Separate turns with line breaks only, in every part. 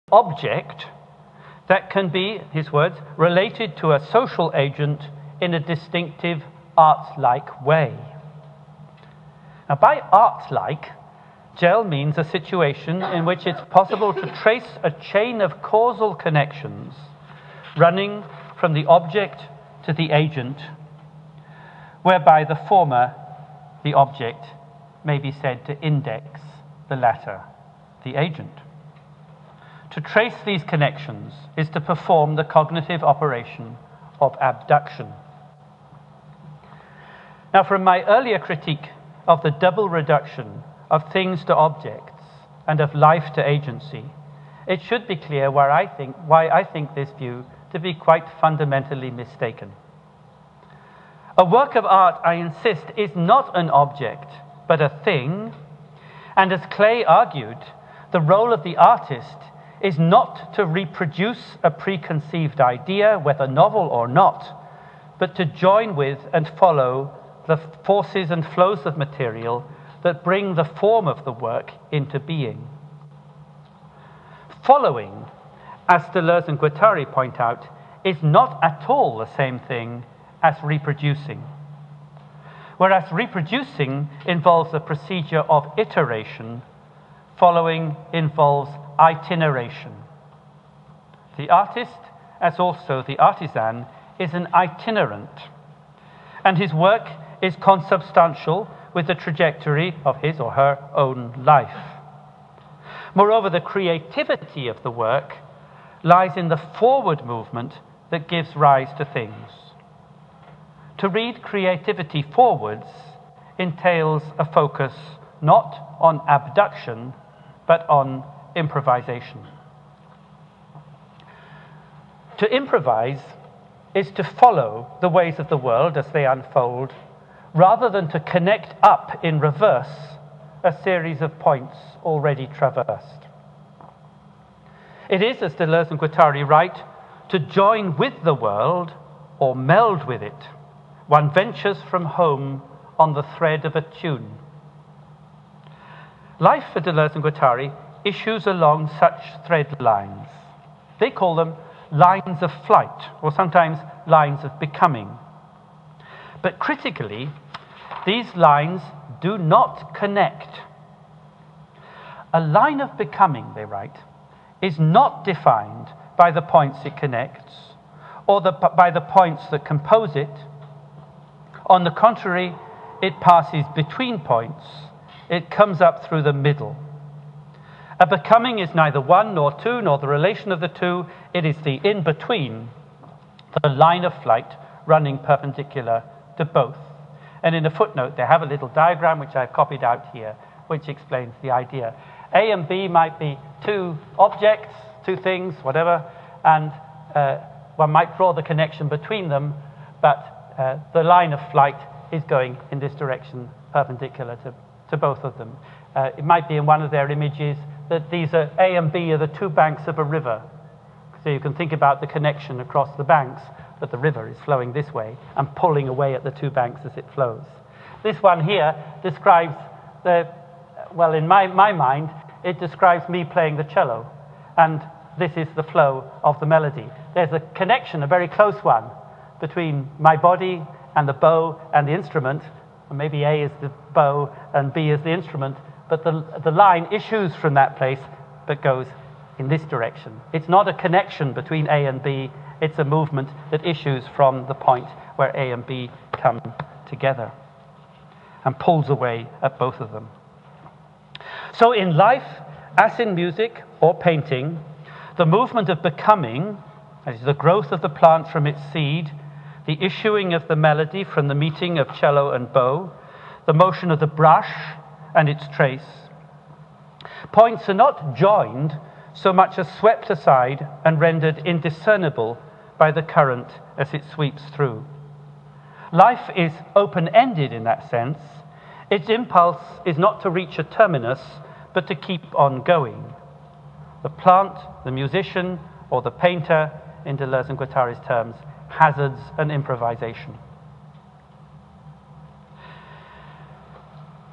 object that can be, his words, related to a social agent in a distinctive art-like way. Now, by art-like, Gell means a situation in which it's possible to trace a chain of causal connections running from the object to the agent, whereby the former, the object, may be said to index the latter, the agent. To trace these connections is to perform the cognitive operation of abduction. Now, from my earlier critique of the double reduction of things to objects and of life to agency, it should be clear why I think this view to be quite fundamentally mistaken. A work of art, I insist, is not an object, but a thing, and as Clay argued, the role of the artist is not to reproduce a preconceived idea, whether novel or not, but to join with and follow the forces and flows of material that bring the form of the work into being. Following, as Deleuze and Guattari point out, is not at all the same thing as reproducing. Whereas reproducing involves a procedure of iteration, following involves itineration. The artist, as also the artisan, is an itinerant, and his work is consubstantial with the trajectory of his or her own life. Moreover, the creativity of the work lies in the forward movement that gives rise to things. To read creativity forwards entails a focus not on abduction, but on improvisation. To improvise is to follow the ways of the world as they unfold, rather than to connect up in reverse a series of points already traversed. It is, as Deleuze and Guattari write, to join with the world or meld with it. One ventures from home on the thread of a tune. Life for Deleuze and Guattari issues along such thread lines. They call them lines of flight, or sometimes lines of becoming. But critically, these lines do not connect. A line of becoming, they write, is not defined by the points it connects or by the points that compose it. On the contrary, it passes between points. It comes up through the middle. A becoming is neither one nor two, nor the relation of the two. It is the in-between, the line of flight running perpendicular to both. And in a footnote, they have a little diagram, which I've copied out here, which explains the idea. A and B might be two objects, two things, whatever, and one might draw the connection between them, but the line of flight is going in this direction, perpendicular to both of them. It might be in one of their images that these are A and B are the two banks of a river. So you can think about the connection across the banks, but the river is flowing this way and pulling away at the two banks as it flows. This one here describes well, in my mind, it describes me playing the cello, and this is the flow of the melody. There's a connection, a very close one, between my body and the bow and the instrument. Or maybe A is the bow and B is the instrument, but the line issues from that place but goes in this direction. It's not a connection between A and B, it's a movement that issues from the point where A and B come together and pulls away at both of them. So in life, as in music or painting, the movement of becoming, that is the growth of the plant from its seed, the issuing of the melody from the meeting of cello and bow, the motion of the brush and its trace, points are not joined so much as swept aside and rendered indiscernible by the current as it sweeps through. Life is open-ended in that sense. Its impulse is not to reach a terminus, but to keep on going. The plant, the musician, or the painter, in Deleuze and Guattari's terms, hazards an improvisation.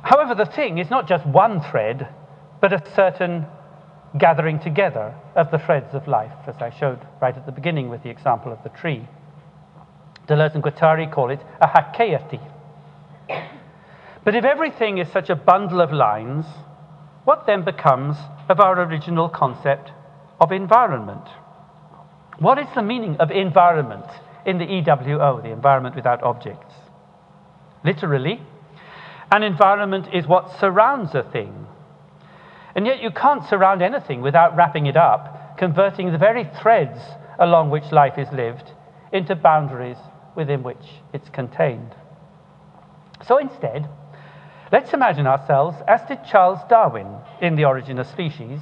However, the thing is not just one thread, but a certain gathering together of the threads of life, as I showed right at the beginning with the example of the tree. Deleuze and Guattari call it a hakeyati. But if everything is such a bundle of lines, what then becomes of our original concept of environment? What is the meaning of environment in the EWO, the environment without objects? Literally, an environment is what surrounds a thing. And yet you can't surround anything without wrapping it up, converting the very threads along which life is lived into boundaries within which it's contained. So instead, let's imagine ourselves, as did Charles Darwin in The Origin of Species,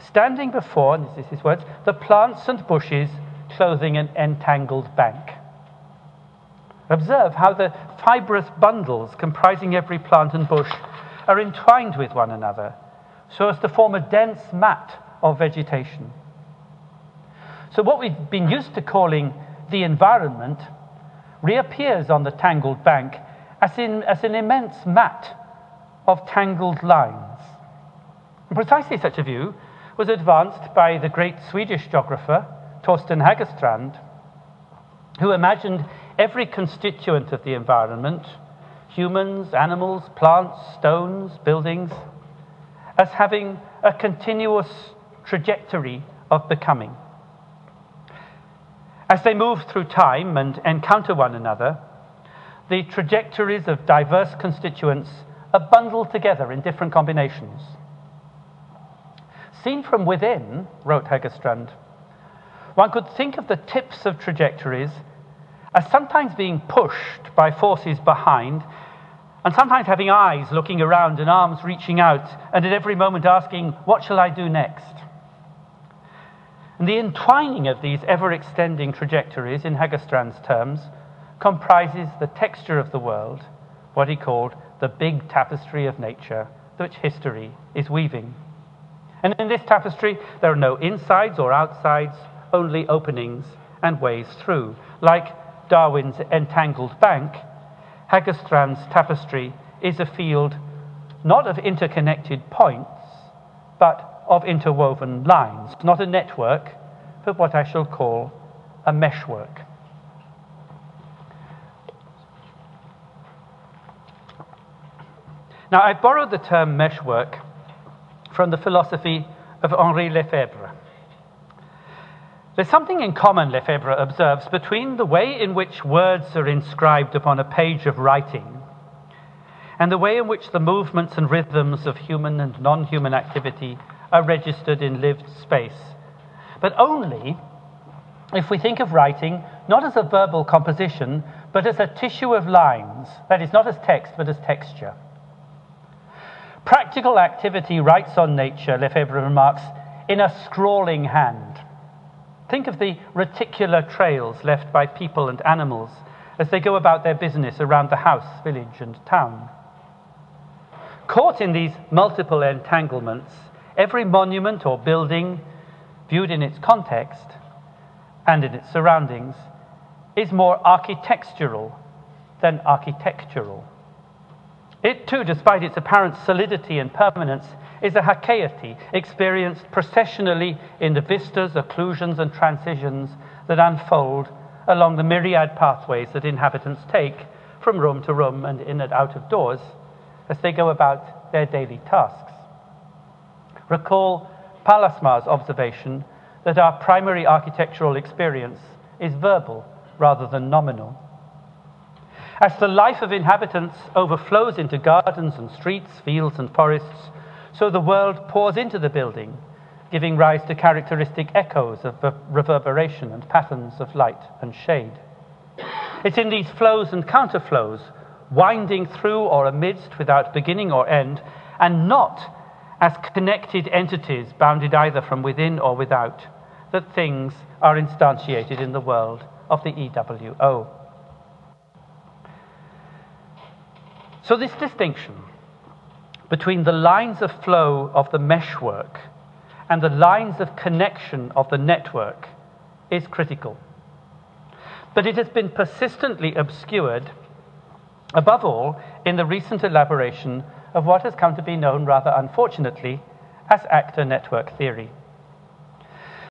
standing before, and this is his words, the plants and bushes clothing an entangled bank. Observe how the fibrous bundles comprising every plant and bush are entwined with one another so as to form a dense mat of vegetation. So what we've been used to calling the environment reappears on the tangled bank as an immense mat of tangled lines. And precisely such a view was advanced by the great Swedish geographer Torsten Hägerstrand, who imagined every constituent of the environment, humans, animals, plants, stones, buildings, as having a continuous trajectory of becoming. As they move through time and encounter one another, the trajectories of diverse constituents are bundled together in different combinations. Seen from within, wrote Hägerstrand, one could think of the tips of trajectories as sometimes being pushed by forces behind, and sometimes having eyes looking around and arms reaching out, and at every moment asking, what shall I do next? And the entwining of these ever-extending trajectories, in Hägerstrand's terms, comprises the texture of the world, what he called the big tapestry of nature, which history is weaving. And in this tapestry, there are no insides or outsides, only openings and ways through. Like Darwin's entangled bank, Hägerstrand's tapestry is a field not of interconnected points, but of interwoven lines, not a network, but what I shall call a meshwork. Now, I borrowed the term meshwork from the philosophy of Henri Lefebvre. There's something in common, Lefebvre observes, between the way in which words are inscribed upon a page of writing and the way in which the movements and rhythms of human and non-human activity are registered in lived space, but only if we think of writing not as a verbal composition, but as a tissue of lines, that is, not as text, but as texture. Practical activity writes on nature, Lefebvre remarks, in a scrawling hand. Think of the reticular trails left by people and animals as they go about their business around the house, village, and town. Caught in these multiple entanglements, every monument or building, viewed in its context and in its surroundings, is more architectural than architectural. It too, despite its apparent solidity and permanence, is a hakeyati, experienced processionally in the vistas, occlusions, and transitions that unfold along the myriad pathways that inhabitants take from room to room and in and out of doors as they go about their daily tasks. Recall Pallasmar's observation that our primary architectural experience is verbal rather than nominal. As the life of inhabitants overflows into gardens and streets, fields and forests, so the world pours into the building, giving rise to characteristic echoes of reverberation and patterns of light and shade. It's in these flows and counterflows, winding through or amidst without beginning or end, and not as connected entities bounded either from within or without, that things are instantiated in the world of the EWO. So this distinction between the lines of flow of the meshwork and the lines of connection of the network is critical. But it has been persistently obscured, above all, in the recent elaboration of what has come to be known rather unfortunately as actor network theory.